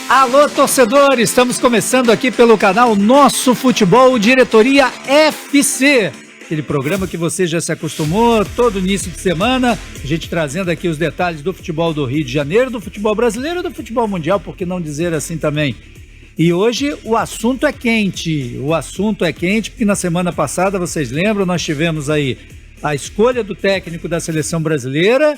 Alô, torcedor! Estamos começando aqui pelo canal Nosso Futebol Diretoria FC. Aquele programa que você já se acostumou, todo início de semana, a gente trazendo aqui os detalhes do futebol do Rio de Janeiro, do futebol brasileiro e do futebol mundial, por que não dizer assim também? E hoje o assunto é quente, porque na semana passada, vocês lembram, nós tivemos aí a escolha do técnico da seleção brasileira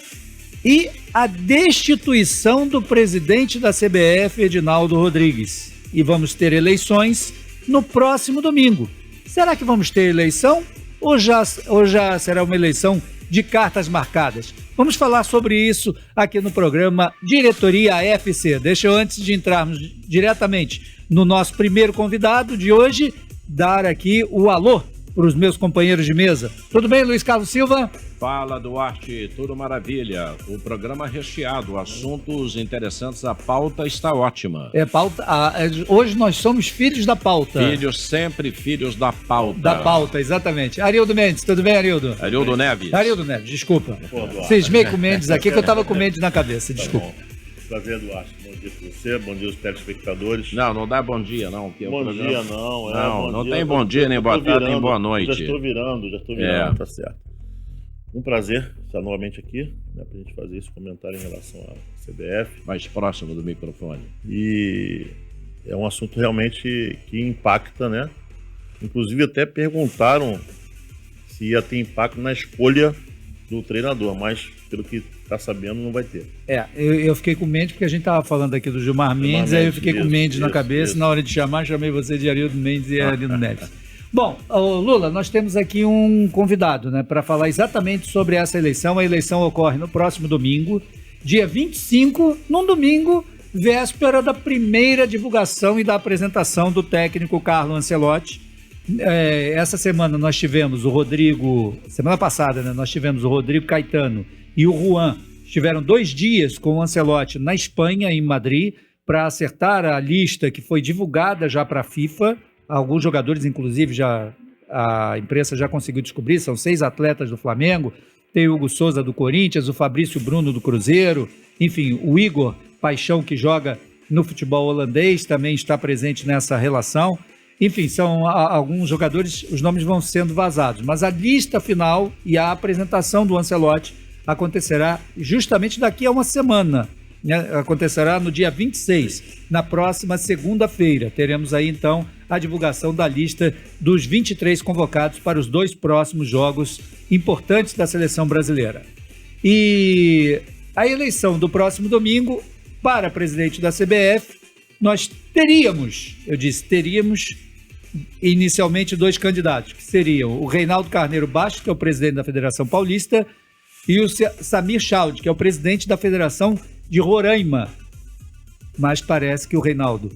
e a destituição do presidente da CBF, Edinaldo Rodrigues. E vamos ter eleições no próximo domingo. Será que vamos ter eleição ou já será uma eleição de cartas marcadas? Vamos falar sobre isso aqui no programa Diretoria FC. Deixa eu, antes de entrarmos diretamente no nosso primeiro convidado de hoje, dar aqui o alô para os meus companheiros de mesa. Tudo bem, Luiz Carlos Silva? Fala, Duarte, tudo maravilha. O programa recheado, assuntos interessantes, a pauta está ótima. Hoje nós somos filhos da pauta. Sempre filhos da pauta. Da pauta, exatamente. Arildo Mendes, tudo bem, Arildo? Arildo Neves. Arildo Neves, desculpa. Cismei com o Mendes aqui, que eu estava com o Mendes na cabeça, desculpa. Prazer, Duarte. Bom dia para você, bom dia aos telespectadores. Não dá bom dia, não. Bom dia, não. Não tem bom dia, nem boa tarde, nem boa noite. Já estou virando, tá certo. Um prazer estar novamente aqui, né, para a gente fazer esse comentário em relação à CBF. Mais próximo do microfone. E é um assunto realmente que impacta, né? Inclusive até perguntaram se ia ter impacto na escolha do treinador, mas pelo que está sabendo não vai ter. Eu fiquei com Mendes porque a gente estava falando aqui do Gilmar Mendes, aí eu fiquei com Mendes na cabeça, na hora de chamar, chamei você de Arildo Mendes e Arildo Neves. Bom, Lula, nós temos aqui um convidado, né, para falar exatamente sobre essa eleição. A eleição ocorre no próximo domingo, dia 25, num domingo, véspera da primeira divulgação e da apresentação do técnico Carlo Ancelotti. Essa semana nós tivemos o Rodrigo, semana passada, né, nós tivemos o Rodrigo Caetano e o Juan. Estiveram 2 dias com o Ancelotti na Espanha, em Madrid, para acertar a lista que foi divulgada já para a FIFA. Alguns jogadores, inclusive, a imprensa já conseguiu descobrir, são 6 atletas do Flamengo, tem o Hugo Souza do Corinthians, o Fabrício Bruno do Cruzeiro, enfim, o Igor Paixão, que joga no futebol holandês, também está presente nessa relação. Enfim, são alguns jogadores, os nomes vão sendo vazados, mas a lista final e a apresentação do Ancelotti acontecerá justamente daqui a uma semana, né? Acontecerá no dia 26, na próxima segunda-feira. Teremos aí, então, a divulgação da lista dos 23 convocados para os 2 próximos jogos importantes da seleção brasileira. E a eleição do próximo domingo para presidente da CBF, nós teríamos inicialmente 2 candidatos, que seriam o Reinaldo Carneiro Bastos, que é o presidente da Federação Paulista, e o Samir Chaud, que é o presidente da Federação de Roraima. Mas parece que o Reinaldo,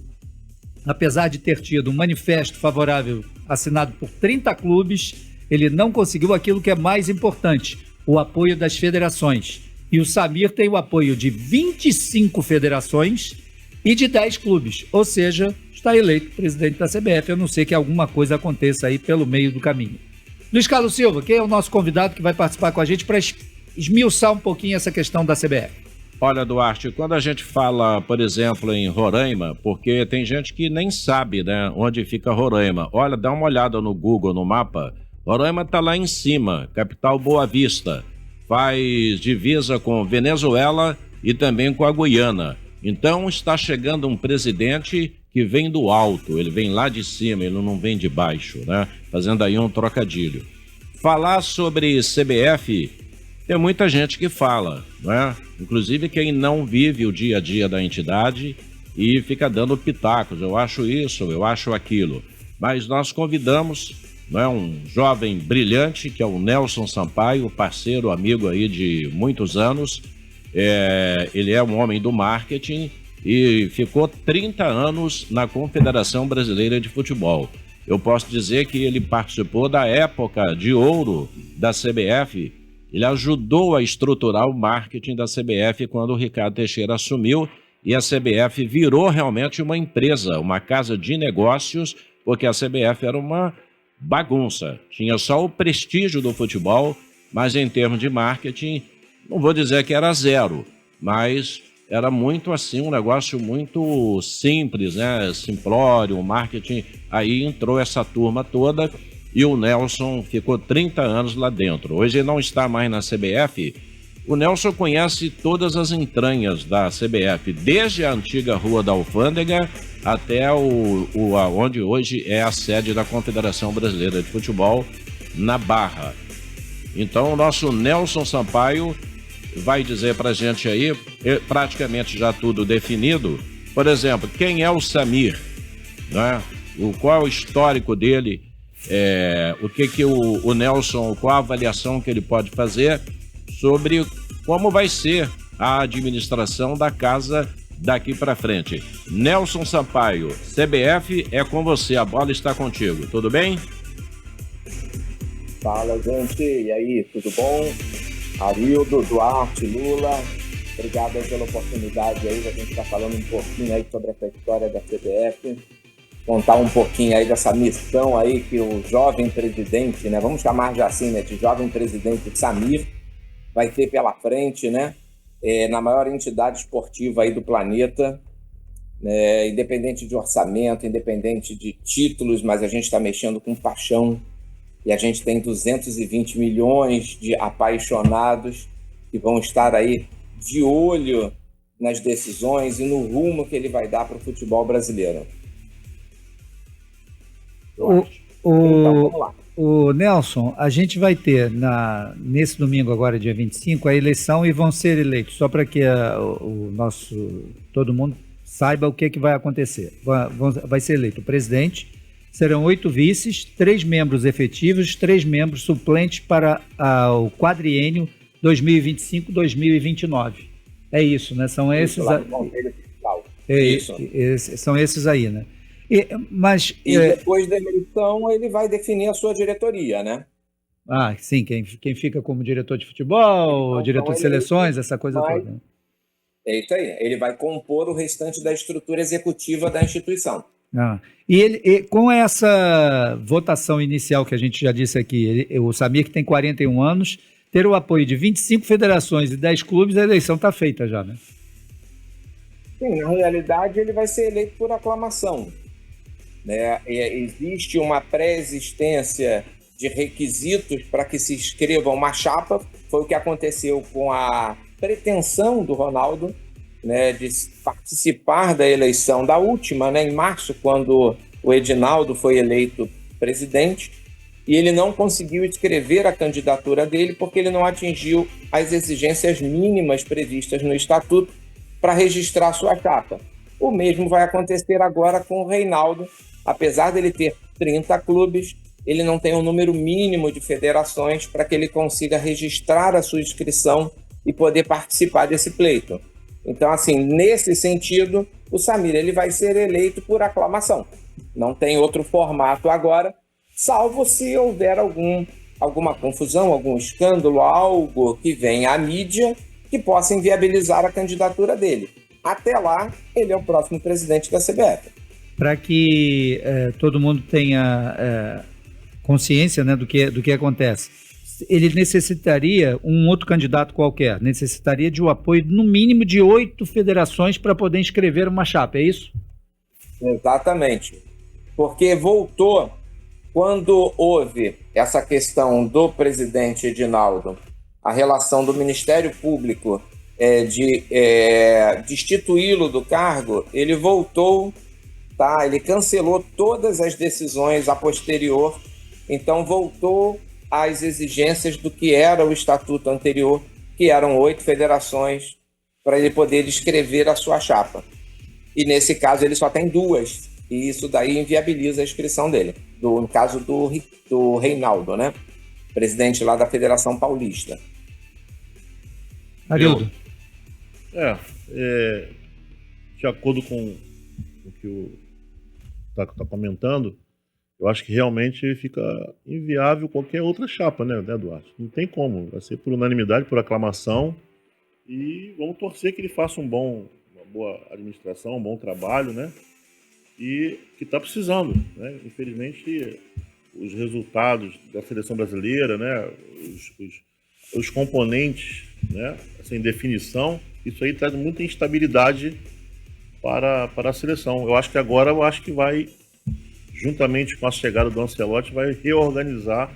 apesar de ter tido um manifesto favorável assinado por 30 clubes, ele não conseguiu aquilo que é mais importante, o apoio das federações. E o Samir tem o apoio de 25 federações e de 10 clubes, ou seja, está eleito presidente da CBF, a não ser que alguma coisa aconteça aí pelo meio do caminho. Luiz Carlos Silva, quem é o nosso convidado que vai participar com a gente para esmiuçar um pouquinho essa questão da CBF? Olha, Duarte, quando a gente fala, por exemplo, em Roraima, porque tem gente que nem sabe, né, onde fica Roraima. Olha, dá uma olhada no Google, no mapa. Roraima está lá em cima, capital Boa Vista. Faz divisa com Venezuela e também com a Guiana. Então está chegando um presidente que vem do alto, ele vem lá de cima, ele não vem de baixo, né? Fazendo aí um trocadilho. Falar sobre CBF, tem muita gente que fala, né? Inclusive quem não vive o dia a dia da entidade e fica dando pitacos, eu acho isso, eu acho aquilo. Mas nós convidamos, né, um jovem brilhante, que é o Nelson Sampaio, parceiro, amigo aí de muitos anos. Ele é um homem do marketing e ficou 30 anos na Confederação Brasileira de Futebol. Eu posso dizer que ele participou da época de ouro da CBF. Ele ajudou a estruturar o marketing da CBF quando o Ricardo Teixeira assumiu e a CBF virou realmente uma empresa, uma casa de negócios, porque a CBF era uma bagunça. Tinha só o prestígio do futebol, mas em termos de marketing, não vou dizer que era zero, mas era muito assim, um negócio muito simples, né? Simplório, marketing. Aí entrou essa turma toda e o Nelson ficou 30 anos lá dentro. Hoje ele não está mais na CBF. O Nelson conhece todas as entranhas da CBF, desde a antiga Rua da Alfândega até onde hoje é a sede da Confederação Brasileira de Futebol, na Barra. Então o nosso Nelson Sampaio vai dizer pra gente aí, praticamente já tudo definido. Por exemplo, quem é o Samir, né? Qual é o histórico dele, o que o Nelson, qual a avaliação que ele pode fazer sobre como vai ser a administração da casa daqui para frente. Nelson Sampaio, CBF, é com você, a bola está contigo, tudo bem? Fala, gente, e aí, tudo bom? Arildo, Duarte, Lula, obrigado aí pela oportunidade aí, a gente está falando um pouquinho aí sobre essa história da CBF, contar um pouquinho aí dessa missão aí que o jovem presidente, né, vamos chamar já assim, né, de jovem presidente Samir, vai ter pela frente, né, na maior entidade esportiva aí do planeta, né, independente de orçamento, independente de títulos, mas a gente está mexendo com paixão e a gente tem 220 milhões de apaixonados que vão estar aí de olho nas decisões e no rumo que ele vai dar para o futebol brasileiro. Então, vamos lá. O Nelson, a gente vai ter nesse domingo agora, dia 25, a eleição e vão ser eleitos, só para que todo mundo saiba o que vai acontecer. Vai ser eleito o presidente, serão 8 vices, 3 membros efetivos, 3 membros suplentes para o quadriênio 2025-2029. É isso, né? São esses. São esses aí, né? Mas depois da eleição ele vai definir a sua diretoria, né? Ah, sim, quem fica como diretor de futebol, diretor de seleções, essa coisa toda. Né? É isso aí, ele vai compor o restante da estrutura executiva da instituição. E com essa votação inicial que a gente já disse aqui, o Samir, que tem 41 anos, ter o apoio de 25 federações e 10 clubes, a eleição está feita já, né? Sim, na realidade ele vai ser eleito por aclamação. Né? Existe uma pré-existência de requisitos para que se inscreva uma chapa, foi o que aconteceu com a pretensão do Ronaldo, né, de participar da eleição da última, né, em março, quando o Edinaldo foi eleito presidente, e ele não conseguiu escrever a candidatura dele porque ele não atingiu as exigências mínimas previstas no Estatuto para registrar sua chapa. O mesmo vai acontecer agora com o Reinaldo. Apesar dele ter 30 clubes, ele não tem um número mínimo de federações para que ele consiga registrar a sua inscrição e poder participar desse pleito. Então, assim, nesse sentido, o Samir ele vai ser eleito por aclamação. Não tem outro formato agora, salvo se houver alguma confusão, algum escândalo, algo que venha à mídia que possa inviabilizar a candidatura dele. Até lá, ele é o próximo presidente da CBF. Para que todo mundo tenha consciência, né, do que acontece. Ele necessitaria, um outro candidato qualquer, necessitaria de um apoio no mínimo de 8 federações para poder inscrever uma chapa, é isso? Exatamente. Porque voltou, quando houve essa questão do presidente Edinaldo, a relação do Ministério Público de destituí-lo do cargo, ele voltou, tá? Ele cancelou todas as decisões a posterior, então voltou às exigências do que era o estatuto anterior, que eram 8 federações, para ele poder escrever a sua chapa. E nesse caso ele só tem 2, e isso daí inviabiliza a inscrição dele, no caso do Reinaldo, né? Presidente lá da Federação Paulista. Arildo. De acordo com o que o tá comentando, eu acho que realmente fica inviável qualquer outra chapa, né, Duarte? Não tem como, vai ser por unanimidade, por aclamação, e vamos torcer que ele faça uma boa administração, um bom trabalho, né? E que está precisando, né? Infelizmente, os resultados da seleção brasileira, né? Os componentes, né? Sem definição, isso aí traz muita instabilidade para a seleção. Eu acho que agora vai, juntamente com a chegada do Ancelotti, vai reorganizar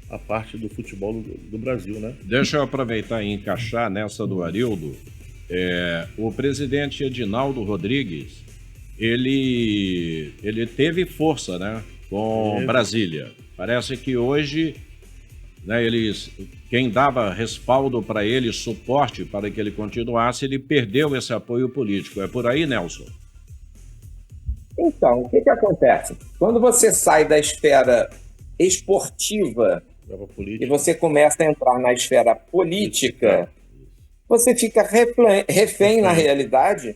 a parte do futebol do Brasil, né? Deixa eu aproveitar e encaixar nessa do Arildo. O presidente Edinaldo Rodrigues, ele teve força, né, com Brasília. Parece que hoje, né, quem dava respaldo para ele, suporte para que ele continuasse, ele perdeu esse apoio político. É por aí, Nelson? Então, o que acontece? Quando você sai da esfera esportiva e você começa a entrar na esfera política, você fica refém, na realidade,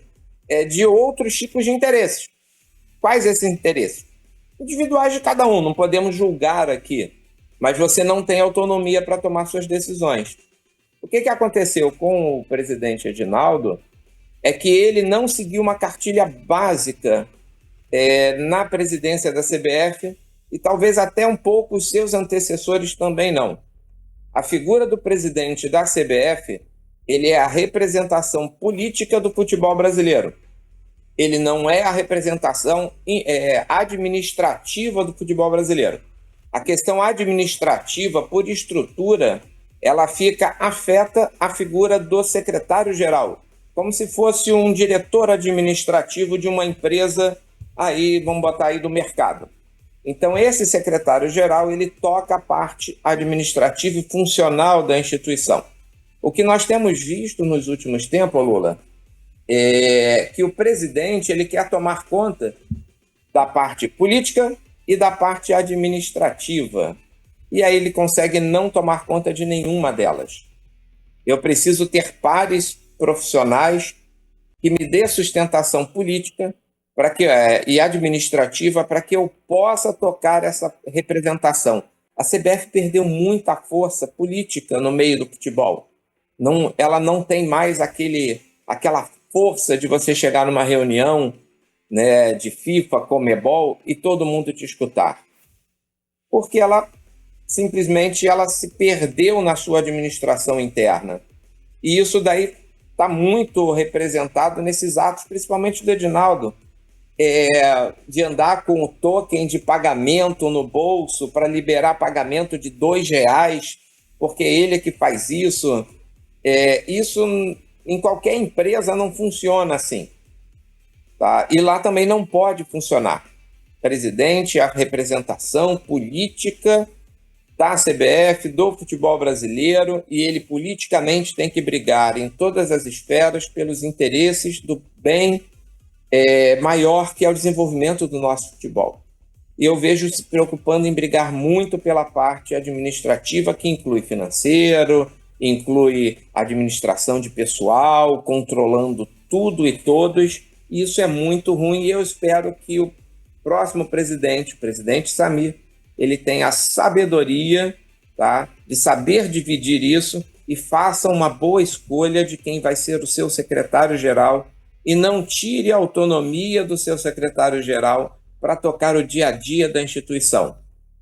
de outros tipos de interesses. Quais esses interesses? Individuais de cada um, não podemos julgar aqui, mas você não tem autonomia para tomar suas decisões. O que aconteceu com o presidente Edinaldo é que ele não seguiu uma cartilha básica na presidência da CBF, e talvez até um pouco os seus antecessores também não. A figura do presidente da CBF, ele é a representação política do futebol brasileiro. Ele não é a representação administrativa do futebol brasileiro. A questão administrativa, por estrutura, ela afeta a figura do secretário-geral, como se fosse um diretor administrativo de uma empresa, aí vamos botar aí do mercado. Então, esse secretário-geral, ele toca a parte administrativa e funcional da instituição. O que nós temos visto nos últimos tempos, Lula, é que o presidente ele quer tomar conta da parte política e da parte administrativa. E aí ele consegue não tomar conta de nenhuma delas. Eu preciso ter pares profissionais que me dê sustentação política e administrativa para que eu possa tocar essa representação. A CBF perdeu muita força política no meio do futebol. Ela não tem mais aquela força de você chegar numa reunião, né, de FIFA, Conmebol, e todo mundo te escutar. Porque ela simplesmente se perdeu na sua administração interna. E isso daí está muito representado nesses atos, principalmente do Edinaldo, de andar com o token de pagamento no bolso para liberar pagamento de R$2, porque ele é que faz isso. Isso em qualquer empresa não funciona assim. Tá? E lá também não pode funcionar. Presidente, a representação política da CBF, do futebol brasileiro, e ele politicamente tem que brigar em todas as esferas pelos interesses do bem maior, que é o desenvolvimento do nosso futebol. E eu vejo se preocupando em brigar muito pela parte administrativa, que inclui financeiro, inclui administração de pessoal, controlando tudo e todos. E isso é muito ruim, e eu espero que o próximo presidente, o presidente Samir, ele tenha a sabedoria, tá, de saber dividir isso e faça uma boa escolha de quem vai ser o seu secretário-geral, e não tire a autonomia do seu secretário-geral para tocar o dia a dia da instituição.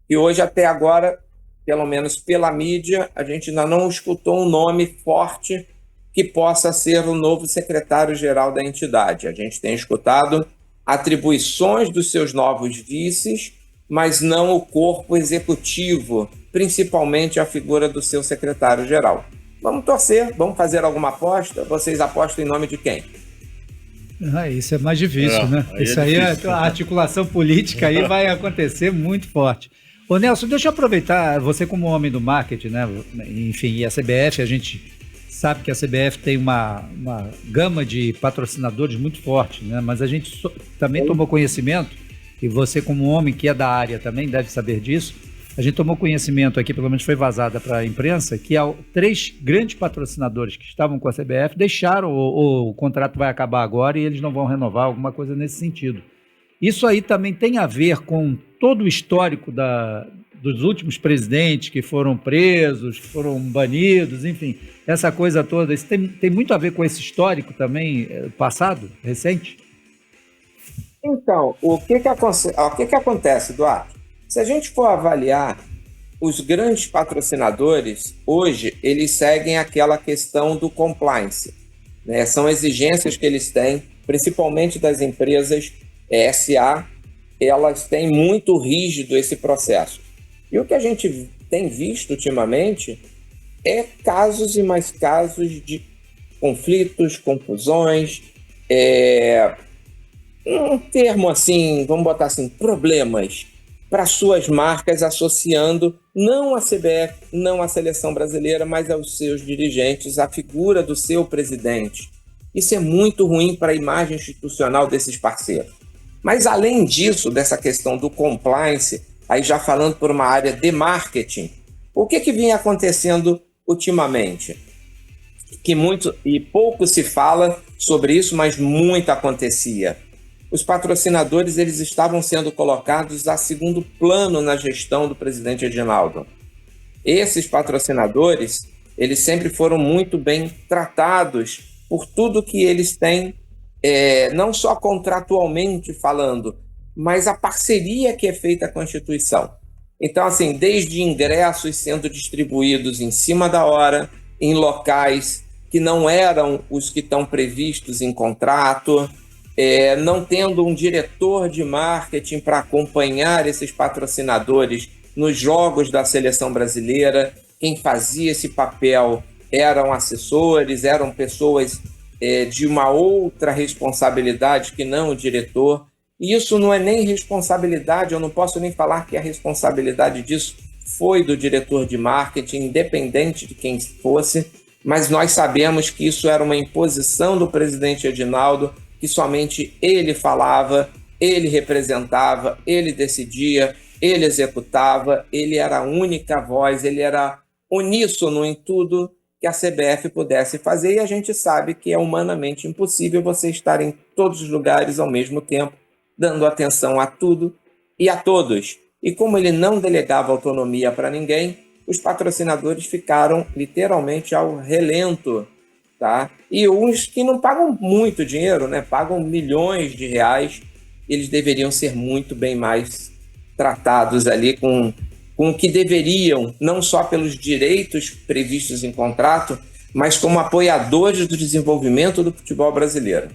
E hoje, até agora, pelo menos pela mídia, a gente ainda não escutou um nome forte que possa ser o novo secretário-geral da entidade. A gente tem escutado atribuições dos seus novos vices, mas não o corpo executivo, principalmente a figura do seu secretário-geral. Vamos torcer, vamos fazer alguma aposta? Vocês apostam em nome de quem? Isso é mais difícil, né? Isso aí, a articulação política aí vai acontecer muito forte. Ô Nelson, deixa eu aproveitar, você como homem do marketing, né? Enfim, e a CBF, a gente sabe que a CBF tem uma gama de patrocinadores muito forte, né? Mas a gente também tomou conhecimento, e você como homem que é da área também deve saber disso, a gente tomou conhecimento aqui, pelo menos foi vazada para a imprensa, que 3 grandes patrocinadores que estavam com a CBF deixaram, o contrato vai acabar agora e eles não vão renovar, alguma coisa nesse sentido. Isso aí também tem a ver com todo o histórico dos últimos presidentes que foram presos, que foram banidos, enfim, essa coisa toda. Isso tem muito a ver com esse histórico também passado, recente? Então, o que acontece, Eduardo? Se a gente for avaliar os grandes patrocinadores, hoje eles seguem aquela questão do compliance. né? São exigências que eles têm, principalmente das empresas SA, elas têm muito rígido esse processo. E o que a gente tem visto ultimamente é casos e mais casos de conflitos, confusões, um termo assim, vamos botar assim, problemas para suas marcas, associando não a CBF, não a seleção brasileira, mas aos seus dirigentes, a figura do seu presidente. Isso é muito ruim para a imagem institucional desses parceiros. Mas além disso, dessa questão do compliance, aí já falando por uma área de marketing, o que vinha acontecendo ultimamente? Que muito e pouco se fala sobre isso, mas muito acontecia. Os patrocinadores, eles estavam sendo colocados a segundo plano na gestão do presidente Edinaldo. Esses patrocinadores, eles sempre foram muito bem tratados por tudo que eles têm, não só contratualmente falando, mas a parceria que é feita com a instituição. Então, assim, desde ingressos sendo distribuídos em cima da hora, em locais que não eram os que estão previstos em contrato, não tendo um diretor de marketing para acompanhar esses patrocinadores nos jogos da seleção brasileira. Quem fazia esse papel eram assessores, eram pessoas de uma outra responsabilidade que não o diretor. E isso não é nem responsabilidade, eu não posso nem falar que a responsabilidade disso foi do diretor de marketing, independente de quem fosse, mas nós sabemos que isso era uma imposição do presidente Edinaldo, que somente ele falava, ele representava, ele decidia, ele executava, ele era a única voz, ele era uníssono em tudo que a CBF pudesse fazer, e a gente sabe que é humanamente impossível você estar em todos os lugares ao mesmo tempo, dando atenção a tudo e a todos. E como ele não delegava autonomia para ninguém, os patrocinadores ficaram literalmente ao relento, tá? E uns que não pagam muito dinheiro, né? Pagam milhões de reais, eles deveriam ser muito bem mais tratados ali com o que deveriam, não só pelos direitos previstos em contrato, mas como apoiadores do desenvolvimento do futebol brasileiro.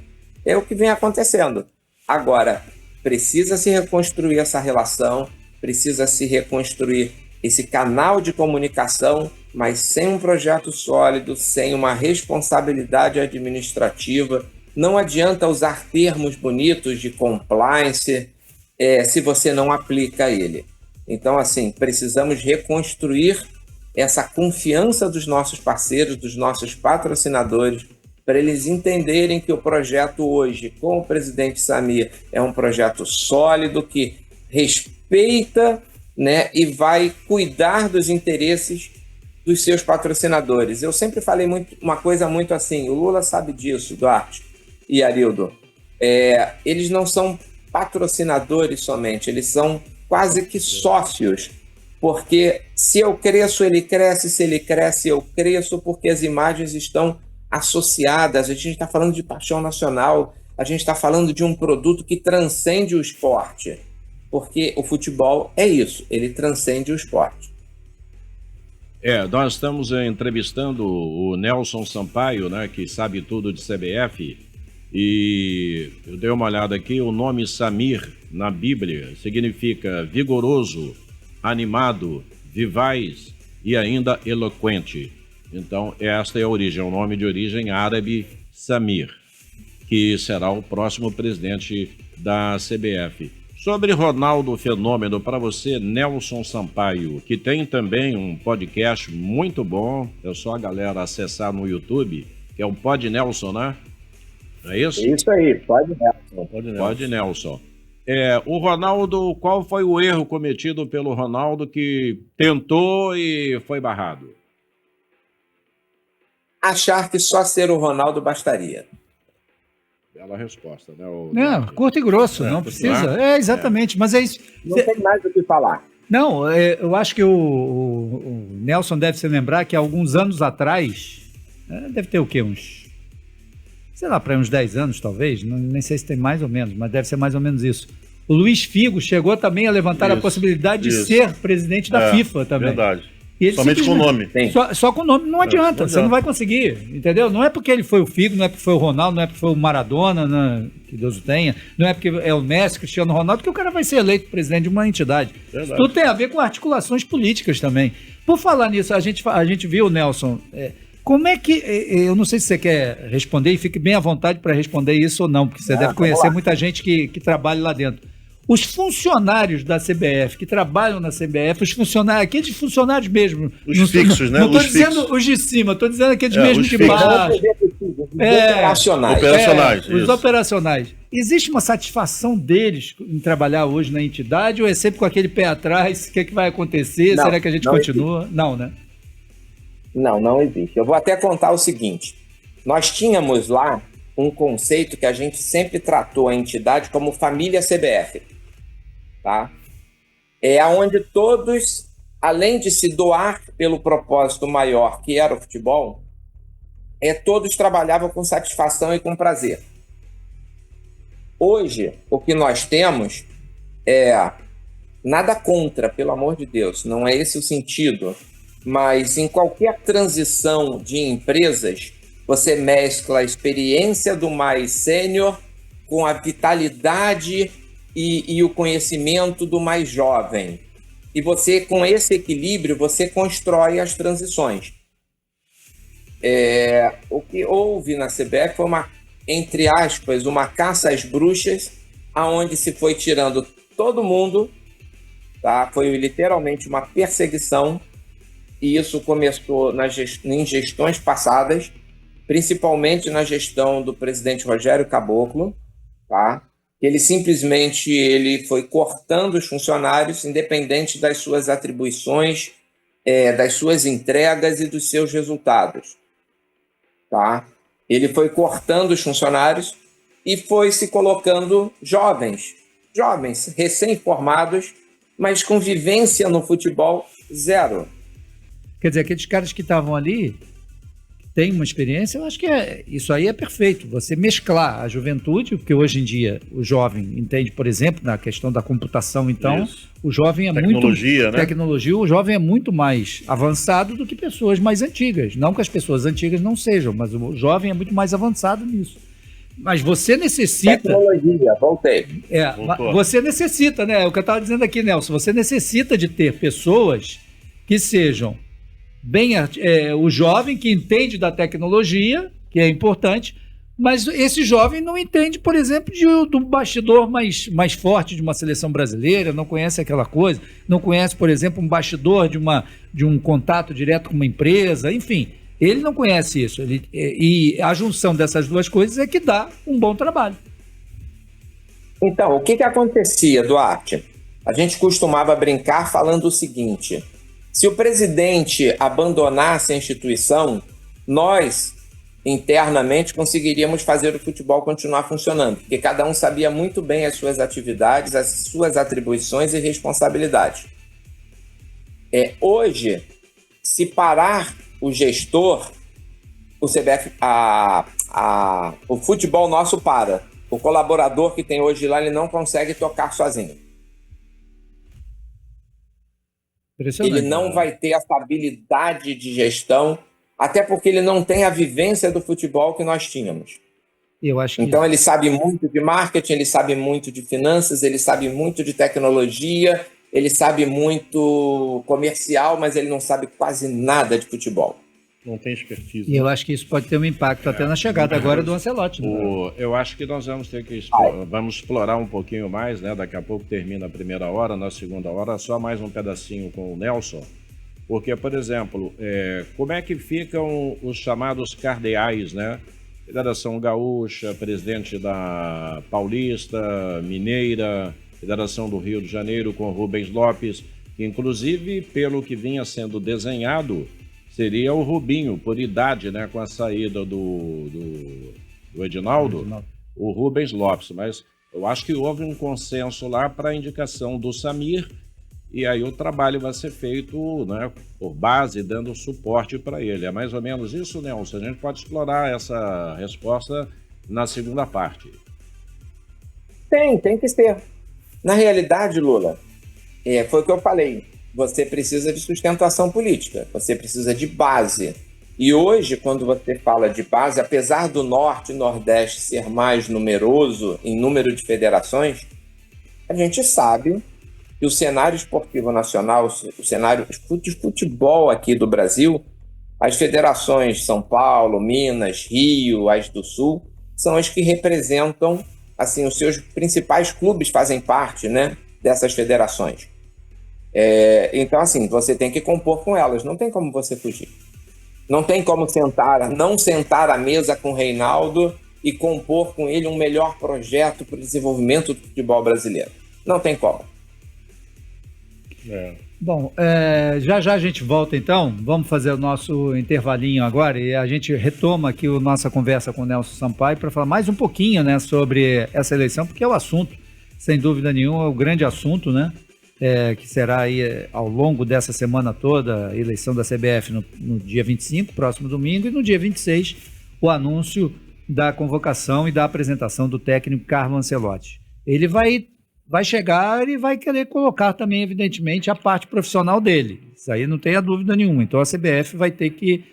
É o que vem acontecendo. Agora, precisa se reconstruir essa relação, precisa se reconstruir esse canal de comunicação, mas sem um projeto sólido, sem uma responsabilidade administrativa. Não adianta usar termos bonitos de compliance se você não aplica ele. Então, assim, precisamos reconstruir essa confiança dos nossos parceiros, dos nossos patrocinadores, para eles entenderem que o projeto hoje, com o presidente Samir, é um projeto sólido, que respeita, né, e vai cuidar dos interesses dos seus patrocinadores. Eu sempre falei uma coisa muito assim, o Lula sabe disso, Duarte e Arildo. Eles não são patrocinadores somente, eles são quase que sócios, porque se eu cresço, ele cresce, se ele cresce, eu cresço, porque as imagens estão associadas. A gente está falando de paixão nacional, a gente está falando de um produto que transcende o esporte, porque o futebol é isso, ele transcende o esporte. Nós estamos entrevistando o Nelson Sampaio, né, que sabe tudo de CBF, e eu dei uma olhada aqui, o nome Samir na Bíblia significa vigoroso, animado, vivaz e ainda eloquente. Então, esta é a origem, é o nome de origem árabe Samir, que será o próximo presidente da CBF. Sobre Ronaldo Fenômeno, para você, Nelson Sampaio, que tem também um podcast muito bom, é só a galera acessar no YouTube, que é o Pod Nelson, né? Não é isso? Isso aí, Pod Nelson. Pod Nelson. O Ronaldo, qual foi o erro cometido pelo Ronaldo que tentou e foi barrado? Achar que só ser o Ronaldo bastaria. Bela resposta, né? Não, curto e grosso, não precisa. Exatamente, mas é isso. Não tem mais o que falar. Não, eu acho que o Nelson deve se lembrar que há alguns anos atrás, deve ter o quê? Uns 10 anos talvez, nem sei se tem mais ou menos, mas deve ser mais ou menos isso. O Luiz Figo chegou também a levantar a possibilidade de ser presidente da FIFA também. Verdade. E ele Somente com o nome. Só com o nome não adianta, não você não vai conseguir, entendeu? Não é porque ele foi o Figo, não é porque foi o Ronaldo, não é porque foi o Maradona, né, que Deus o tenha, não é porque é o Messi, Cristiano Ronaldo, que o cara vai ser eleito presidente de uma entidade. Verdade. Tudo tem a ver com articulações políticas também. Por falar nisso, a gente viu, Nelson, como é que, eu não sei se você quer responder, e fique bem à vontade para responder isso ou não, porque você deve conhecer muita gente que trabalha lá dentro. Os funcionários da CBF, que trabalham na CBF, os funcionários, aqueles funcionários mesmo. Os fixos, né? Não estou dizendo os de cima, estou dizendo aqueles mesmo de baixo. Operacionais. Os operacionais. Existe uma satisfação deles em trabalhar hoje na entidade ou é sempre com aquele pé atrás? O que é que vai acontecer? Não, será que a gente continua? Existe. Não, né? Não existe. Eu vou até contar o seguinte. Nós tínhamos lá um conceito que a gente sempre tratou a entidade como família CBF. Tá? É onde todos, além de se doar pelo propósito maior, que era o futebol, todos trabalhavam com satisfação e com prazer. Hoje, o que nós temos nada contra, pelo amor de Deus, não é esse o sentido, mas em qualquer transição de empresas, você mescla a experiência do mais sênior com a vitalidade e o conhecimento do mais jovem. E você, com esse equilíbrio, você constrói as transições. O que houve na CBF foi entre aspas, uma caça às bruxas, aonde se foi tirando todo mundo, tá? Foi literalmente uma perseguição, e isso começou em gestões passadas, principalmente na gestão do presidente Rogério Caboclo, tá? Ele simplesmente foi cortando os funcionários, independente das suas atribuições, das suas entregas e dos seus resultados. Tá? Ele foi cortando os funcionários e foi se colocando jovens, recém-formados, mas com vivência no futebol zero. Quer dizer, aqueles caras que estavam ali tem uma experiência, eu acho que isso aí é perfeito, você mesclar a juventude, porque hoje em dia o jovem entende, por exemplo, na questão da computação, então, isso. O jovem é tecnologia, o jovem é muito mais avançado do que pessoas mais antigas, não que as pessoas antigas não sejam, mas o jovem é muito mais avançado nisso. Mas você necessita... Tecnologia, voltei. Você necessita, né, é o que eu estava dizendo aqui, Nelson, você necessita de ter pessoas que sejam o jovem que entende da tecnologia, que é importante, mas esse jovem não entende, por exemplo, do bastidor mais forte de uma seleção brasileira, não conhece aquela coisa, não conhece, por exemplo, um bastidor de um contato direto com uma empresa, enfim, ele não conhece isso. E a junção dessas duas coisas é que dá um bom trabalho. Então, o que acontecia, Duarte? A gente costumava brincar falando o seguinte: se o presidente abandonasse a instituição, nós, internamente, conseguiríamos fazer o futebol continuar funcionando, porque cada um sabia muito bem as suas atividades, as suas atribuições e responsabilidades. Hoje, se parar o gestor, o CBF, o futebol nosso para. O colaborador que tem hoje lá, ele não consegue tocar sozinho. Ele não vai ter essa habilidade de gestão, até porque ele não tem a vivência do futebol que nós tínhamos. Então ele sabe muito de marketing, ele sabe muito de finanças, ele sabe muito de tecnologia, ele sabe muito comercial, mas ele não sabe quase nada de futebol. Não tem expertise. E eu acho que isso pode ter um impacto até na chegada agora do Ancelotti. Eu acho que nós vamos ter que vamos explorar um pouquinho mais, né? Daqui a pouco termina a primeira hora, na segunda hora, só mais um pedacinho com o Nelson. Porque, por exemplo, como é que ficam os chamados cardeais, né? Federação Gaúcha, presidente da Paulista, Mineira, Federação do Rio de Janeiro com Rubens Lopes, que inclusive, pelo que vinha sendo desenhado, seria o Rubinho, por idade, né, com a saída do Edinaldo, o Rubens Lopes. Mas eu acho que houve um consenso lá para a indicação do Samir, e aí o trabalho vai ser feito, né, por base, dando suporte para ele. É mais ou menos isso, Nelson? A gente pode explorar essa resposta na segunda parte. Tem que ser. Na realidade, Lula, foi o que eu falei. você precisa de sustentação política, você precisa de base. E hoje, quando você fala de base, apesar do Norte e Nordeste ser mais numeroso em número de federações, a gente sabe que o cenário esportivo nacional, o cenário de futebol aqui do Brasil, as federações São Paulo, Minas, Rio, as do Sul, são as que representam, assim, os seus principais clubes fazem parte, né, dessas federações. Então, assim, você tem que compor com elas, não tem como você fugir. Não tem como não sentar à mesa com o Reinaldo e compor com ele um melhor projeto para o desenvolvimento do futebol brasileiro. Não tem como. Bom, já a gente volta então, vamos fazer o nosso intervalinho agora e a gente retoma aqui a nossa conversa com o Nelson Sampaio para falar mais um pouquinho, né, sobre essa eleição, porque é o assunto, sem dúvida nenhuma, é o grande assunto, né, que será aí ao longo dessa semana toda a eleição da CBF no dia 25, próximo domingo, e no dia 26 o anúncio da convocação e da apresentação do técnico Carlo Ancelotti. Ele vai chegar e vai querer colocar também, evidentemente, a parte profissional dele. Isso aí não tenha dúvida nenhuma. Então a CBF vai ter que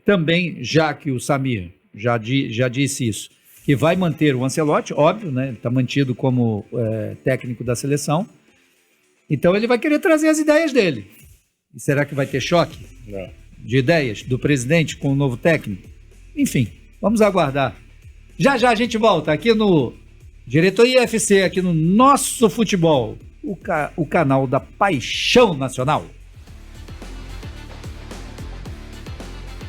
também, já que o Samir já disse isso, que vai manter o Ancelotti, óbvio, né? Ele está mantido como técnico da seleção. Então ele vai querer trazer as ideias dele. E será que vai ter choque de ideias do presidente com o novo técnico? Enfim, vamos aguardar. Já a gente volta aqui no Diretoria FC, aqui no Nosso Futebol, o canal da Paixão Nacional.